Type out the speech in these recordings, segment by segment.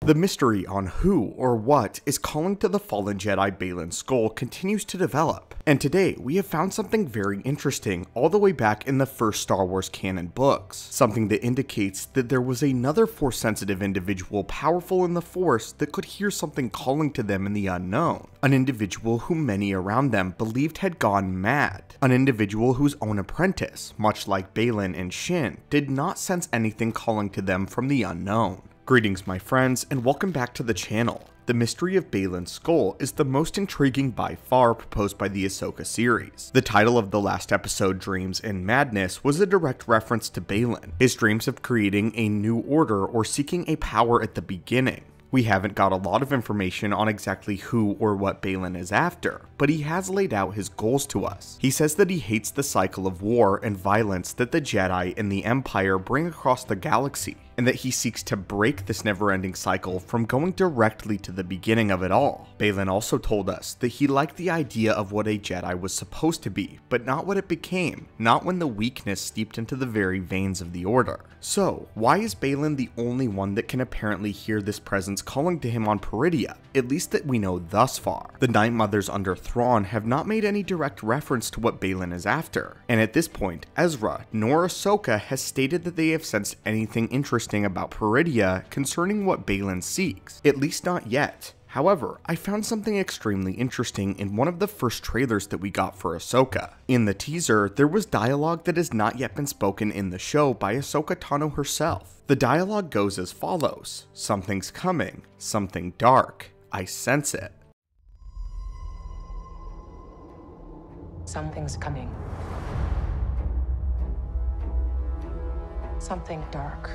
The mystery on who or what is calling to the fallen Jedi Baylan's skull continues to develop, and today we have found something very interesting all the way back in the first Star Wars canon books, something that indicates that there was another Force-sensitive individual powerful in the Force that could hear something calling to them in the unknown, an individual whom many around them believed had gone mad, an individual whose own apprentice, much like Baylan and Shin, did not sense anything calling to them from the unknown. Greetings my friends, and welcome back to the channel. The mystery of Baylan's skull is the most intriguing by far proposed by the Ahsoka series. The title of the last episode, Dreams and Madness, was a direct reference to Baylan, his dreams of creating a new order or seeking a power at the beginning. We haven't got a lot of information on exactly who or what Baylan is after, but he has laid out his goals to us. He says that he hates the cycle of war and violence that the Jedi and the Empire bring across the galaxy, and that he seeks to break this never-ending cycle from going directly to the beginning of it all. Baylan also told us that he liked the idea of what a Jedi was supposed to be, but not what it became, not when the weakness steeped into the very veins of the Order. So, why is Baylan the only one that can apparently hear this presence calling to him on Peridea, at least that we know thus far? The Night Mothers under Thrawn have not made any direct reference to what Baylan is after, and at this point, Ezra nor Ahsoka has stated that they have sensed anything interesting about Peridea concerning what Baylan seeks, at least not yet. However, I found something extremely interesting in one of the first trailers that we got for Ahsoka. In the teaser, there was dialogue that has not yet been spoken in the show by Ahsoka Tano herself. The dialogue goes as follows: "Something's coming, something dark, I sense it." Something's coming. Something dark.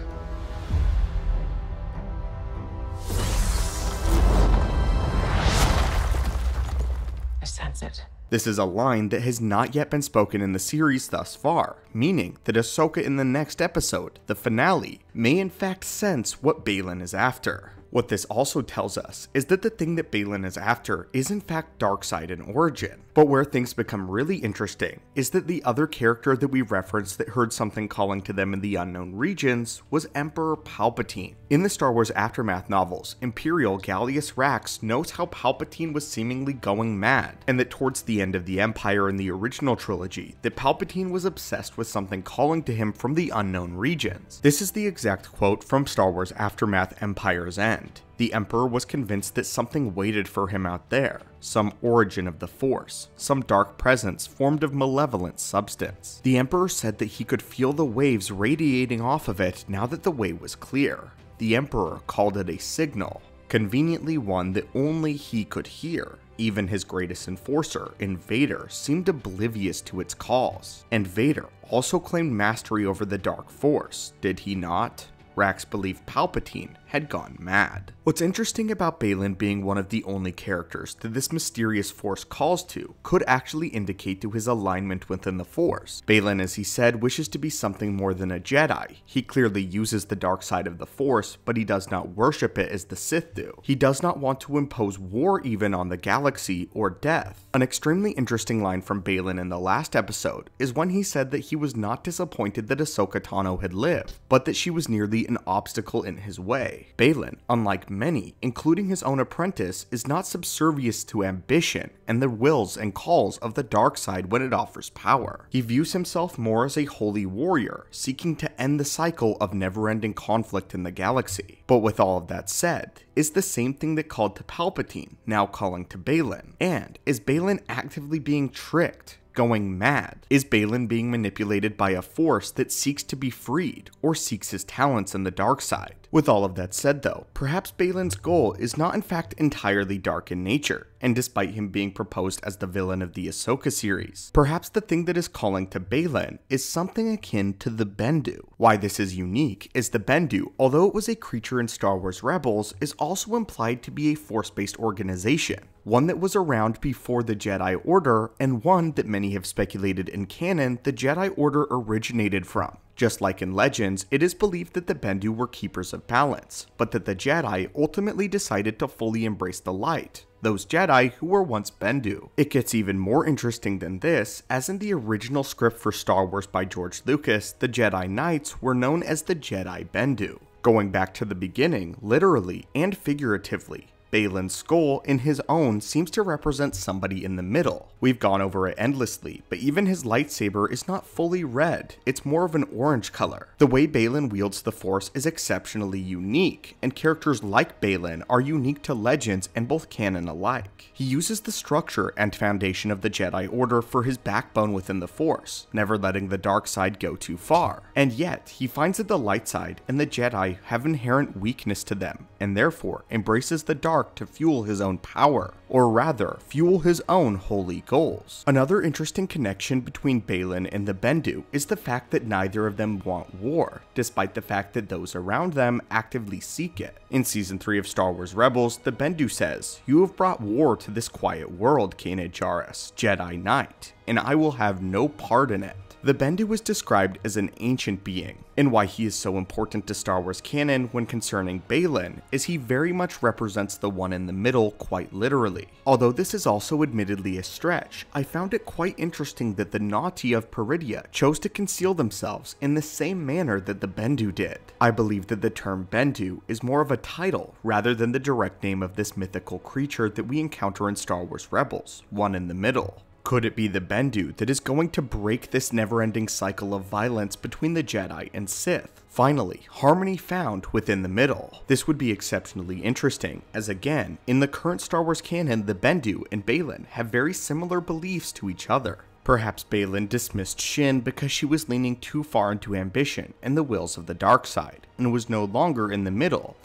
I sense it. This is a line that has not yet been spoken in the series thus far, meaning that Ahsoka in the next episode, the finale, may in fact sense what Baylan is after. What this also tells us is that the thing that Baylan is after is in fact Darkseid in origin. But where things become really interesting is that the other character that we referenced that heard something calling to them in the unknown regions was Emperor Palpatine. In the Star Wars Aftermath novels, Imperial Gallius Rax knows how Palpatine was seemingly going mad, and that towards the end of the Empire in the original trilogy, that Palpatine was obsessed with something calling to him from the unknown regions. This is the exact quote from Star Wars Aftermath Empire's End. The Emperor was convinced that something waited for him out there, some origin of the Force, some dark presence formed of malevolent substance. The Emperor said that he could feel the waves radiating off of it now that the way was clear. The Emperor called it a signal, conveniently one that only he could hear. Even his greatest enforcer, Vader, seemed oblivious to its calls. And Vader also claimed mastery over the Dark Force, did he not? Rax believed Palpatine had gone mad. What's interesting about Baylan being one of the only characters that this mysterious Force calls to could actually indicate to his alignment within the Force. Baylan, as he said, wishes to be something more than a Jedi. He clearly uses the dark side of the Force, but he does not worship it as the Sith do. He does not want to impose war even on the galaxy or death. An extremely interesting line from Baylan in the last episode is when he said that he was not disappointed that Ahsoka Tano had lived, but that she was nearly an obstacle in his way. Baylan, unlike many, including his own apprentice, is not subservious to ambition and the wills and calls of the dark side when it offers power. He views himself more as a holy warrior, seeking to end the cycle of never-ending conflict in the galaxy. But with all of that said, is the same thing that called to Palpatine now calling to Baylan? And is Baylan actively being tricked? Going mad? Is Baylan being manipulated by a Force that seeks to be freed, or seeks his talents in the dark side? With all of that said though, perhaps Baylan's goal is not in fact entirely dark in nature, and despite him being proposed as the villain of the Ahsoka series, perhaps the thing that is calling to Baylan is something akin to the BENDU. Why this is unique is the BENDU, although it was a creature in Star Wars Rebels, is also implied to be a Force-based organization, one that was around before the Jedi Order, and one that many have speculated in canon the Jedi Order originated from. Just like in Legends, it is believed that the BENDU were keepers of balance, but that the Jedi ultimately decided to fully embrace the light, those Jedi who were once BENDU. It gets even more interesting than this, as in the original script for Star Wars by George Lucas, the Jedi Knights were known as the Jedi BENDU. Going back to the beginning, literally and figuratively, Baylan's skull in his own seems to represent somebody in the middle. We've gone over it endlessly, but even his lightsaber is not fully red, it's more of an orange color. The way Baylan wields the Force is exceptionally unique, and characters like Baylan are unique to Legends and both canon alike. He uses the structure and foundation of the Jedi Order for his backbone within the Force, never letting the dark side go too far. And yet, he finds that the light side and the Jedi have inherent weakness to them, and therefore embraces the dark to fuel his own power, or rather, fuel his own holy goals. Another interesting connection between Baylan and the Bendu is the fact that neither of them want war, despite the fact that those around them actively seek it. In Season 3 of Star Wars Rebels, the Bendu says, "You have brought war to this quiet world, Kana Jarrus, Jedi Knight, and I will have no part in it." The Bendu is described as an ancient being, and why he is so important to Star Wars canon when concerning Baylan is he very much represents the one in the middle quite literally. Although this is also admittedly a stretch, I found it quite interesting that the Naughty of Peridea chose to conceal themselves in the same manner that the Bendu did. I believe that the term Bendu is more of a title rather than the direct name of this mythical creature that we encounter in Star Wars Rebels, one in the middle. Could it be the Bendu that is going to break this never-ending cycle of violence between the Jedi and Sith? Finally, harmony found within the middle. This would be exceptionally interesting, as again, in the current Star Wars canon, the Bendu and Baylan have very similar beliefs to each other. Perhaps Baylan dismissed Shin because she was leaning too far into ambition and the wills of the dark side, and was no longer in the middle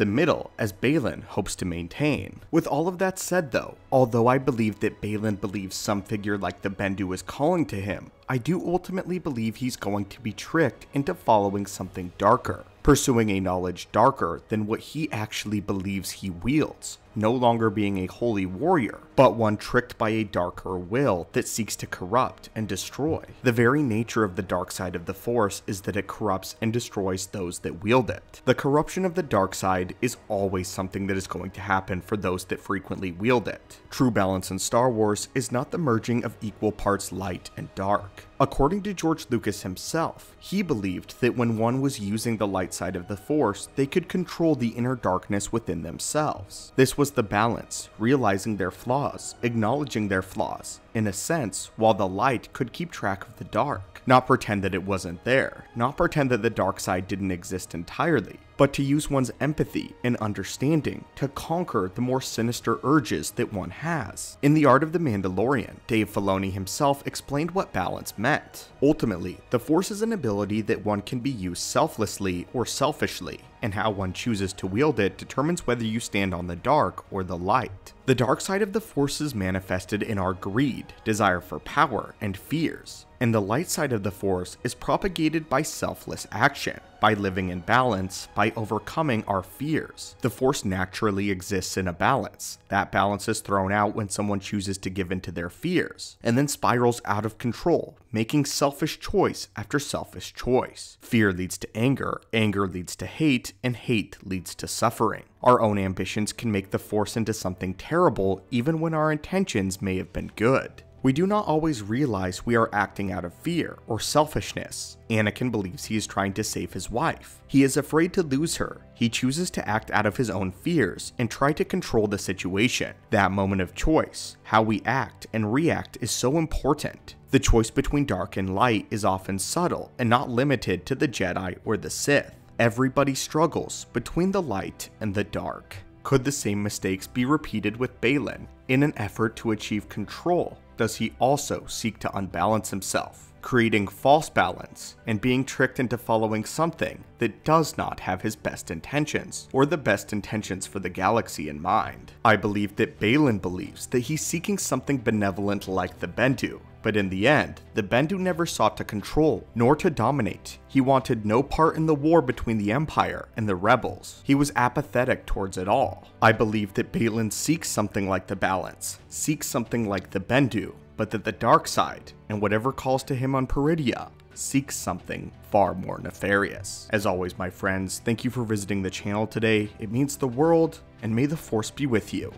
as Baylan hopes to maintain. With all of that said though, although I believe that Baylan believes some figure like the Bendu is calling to him, I do ultimately believe he's going to be tricked into following something darker, pursuing a knowledge darker than what he actually believes he wields, no longer being a holy warrior, but one tricked by a darker will that seeks to corrupt and destroy. The very nature of the dark side of the Force is that it corrupts and destroys those that wield it. The corruption of the dark side is always something that is going to happen for those that frequently wield it. True balance in Star Wars is not the merging of equal parts light and dark. According to George Lucas himself, he believed that when one was using the light side of the Force, they could control the inner darkness within themselves. This was the balance, realizing their flaws, acknowledging their flaws, in a sense, while the light could keep track of the dark. Not pretend that it wasn't there, not pretend that the dark side didn't exist entirely, but to use one's empathy and understanding to conquer the more sinister urges that one has. In The Art of the Mandalorian, Dave Filoni himself explained what balance meant. Ultimately, the Force is an ability that one can be used selflessly or selfishly, and how one chooses to wield it determines whether you stand on the dark or the light. The dark side of the Force is manifested in our greed, desire for power, and fears, and the light side of the Force is propagated by selfless action, by living in balance, by overcoming our fears. The Force naturally exists in a balance. That balance is thrown out when someone chooses to give in to their fears, and then spirals out of control, making selfish choice after selfish choice. Fear leads to anger, anger leads to hate, and hate leads to suffering. Our own ambitions can make the Force into something terrible even when our intentions may have been good. We do not always realize we are acting out of fear or selfishness. Anakin believes he is trying to save his wife. He is afraid to lose her. He chooses to act out of his own fears and try to control the situation. That moment of choice, how we act and react, is so important. The choice between dark and light is often subtle and not limited to the Jedi or the Sith. Everybody struggles between the light and the dark. Could the same mistakes be repeated with Baylan? In an effort to achieve control, does he also seek to unbalance himself, creating false balance and being tricked into following something that does not have his best intentions or the best intentions for the galaxy in mind? I believe that Baylan believes that he's seeking something benevolent like the Bendu, but in the end, the Bendu never sought to control nor to dominate. He wanted no part in the war between the Empire and the Rebels. He was apathetic towards it all. I believe that Baylan seeks something like the balance, seeks something like the Bendu, but that the dark side, and whatever calls to him on Peridea, seeks something far more nefarious. As always, my friends, thank you for visiting the channel today. It means the world, and may the Force be with you.